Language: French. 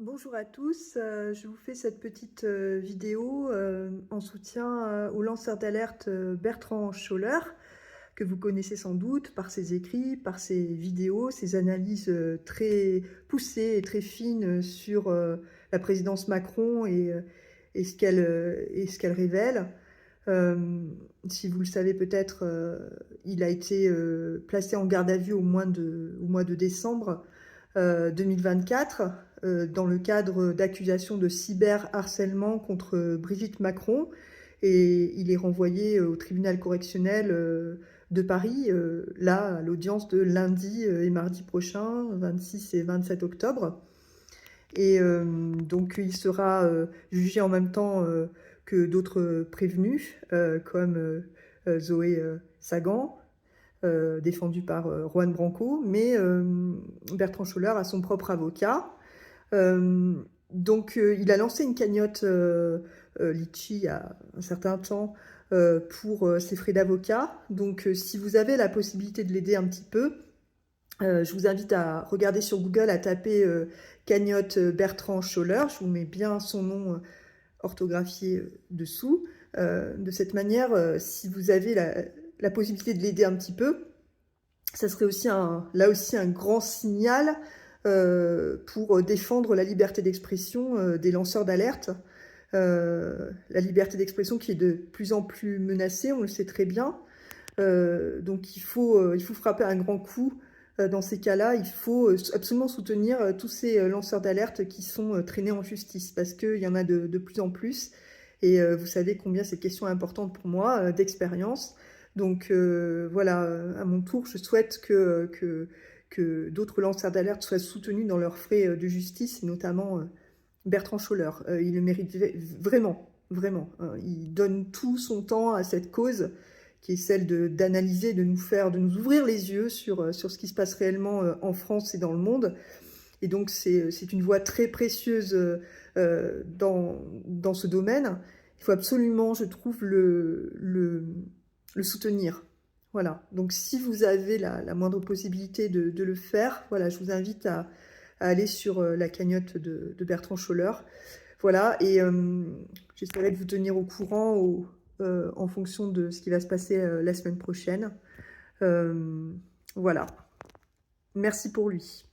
Bonjour à tous, je vous fais cette petite vidéo en soutien au lanceur d'alerte Bertrand Scholler, que vous connaissez sans doute par ses écrits, par ses vidéos, ses analyses très poussées et très fines sur la présidence Macron et ce qu'elle révèle. Si vous le savez peut-être, il a été placé en garde à vue au mois de décembre 2024 dans le cadre d'accusations de cyberharcèlement contre Brigitte Macron, et il est renvoyé au tribunal correctionnel de Paris, là, à l'audience de lundi et mardi prochain, 26 et 27 octobre. Et donc il sera jugé en même temps que d'autres prévenus, comme Zoé Sagan, défendu par Juan Branco, mais Bertrand Scholler a son propre avocat. Donc il a lancé une cagnotte Litchi il y a un certain temps pour ses frais d'avocat. Donc si vous avez la possibilité de l'aider un petit peu, je vous invite à regarder sur Google, à taper cagnotte Bertrand Scholler. Je vous mets bien son nom orthographié dessous. De cette manière, si vous avez la possibilité de l'aider un petit peu, ça serait aussi là aussi un grand signal pour défendre la liberté d'expression des lanceurs d'alerte. La liberté d'expression qui est de plus en plus menacée, on le sait très bien. Donc il faut frapper un grand coup. Dans ces cas-là, il faut absolument soutenir tous ces lanceurs d'alerte qui sont traînés en justice, parce qu'il y en a de plus en plus. Et vous savez combien cette question est importante pour moi, d'expérience. Donc voilà, à mon tour, je souhaite que d'autres lanceurs d'alerte soient soutenus dans leurs frais de justice, et notamment Bertrand Scholler. Il le mérite vraiment, vraiment. Hein. Il donne tout son temps à cette cause qui est celle d'analyser, de nous ouvrir les yeux sur ce qui se passe réellement en France et dans le monde. Et donc c'est une voie très précieuse dans ce domaine. Il faut absolument, je trouve, le soutenir. Voilà. Donc si vous avez la moindre possibilité de le faire, voilà, je vous invite à aller sur la cagnotte de Bertrand Scholler. Voilà, et j'essaierai de vous tenir au courant en fonction de ce qui va se passer la semaine prochaine. Voilà. Merci pour lui.